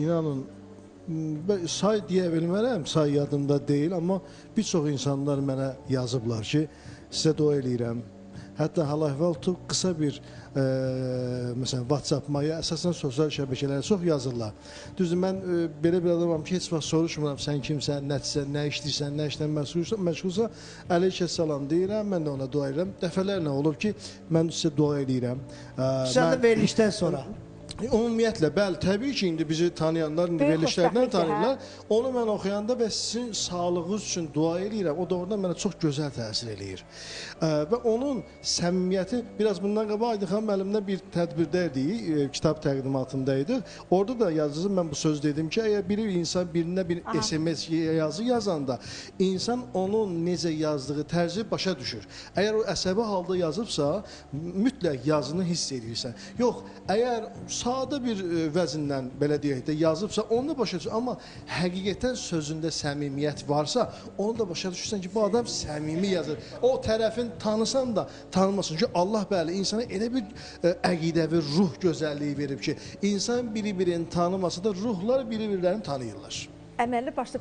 inanın, say deyə bilmərəm, say yadımda deyil, amma bir çox insanlar mənə yazıblar ki, sizə dua eləyirəm. Hətta hal-əhval qısa bir məsələn, WhatsApp, maya, əsasən sosial şəbəkələrə çox yazırlar. Düzdür, mən belə bir adamam ki, heç vaxt soruşmuram, sən kimsən, nədirsən, nə işləyirsən, nə işlə məşğulsan, əleykə salam deyirəm, mən də ona dua edirəm. Dəfələrlə olub ki, mən sizə dua eləyirəm. Sən də verilişdən sonra. Ümumiyyətlə, bəli, təbii ki, indi bizi tanıyanlar, indi verilişlərdən tanıyırlar. Onu mən oxuyanda və sizin sağlığınız üçün dua eləyirəm, o doğrudan mənə çox gözəl təsir eləyir. Və onun səmimiyyəti, biraz bundan qabaq Aydın xanım əlimdə bir tədbirdə idik, kitab təqdimatında idik. Orada da yazdım, mən bu söz dedim ki, əgər bir insan birinə bir SMS yazı yazanda, insan onun necə yazdığı tərzi başa düşür. Əgər o əsəbi halda yazıbsa, mütləq yazını hiss edirsən. Yox, əgər sadə bir vəzindən, belə deyək də, yazıbsa, onu da başa düşür. Amma həqiqətən sözündə səmimiyyət varsa, onu da başa düşürsən ki, bu adam səmimi yazır. O tərəfin tanısan da tanımasın ki, Allah bəli, insana elə bir əqidəvi ruh gözəlliyi verib ki, insan biri-birini tanımasa da ruhlar biri-birlərini tanıyırlar. Əməlli başlı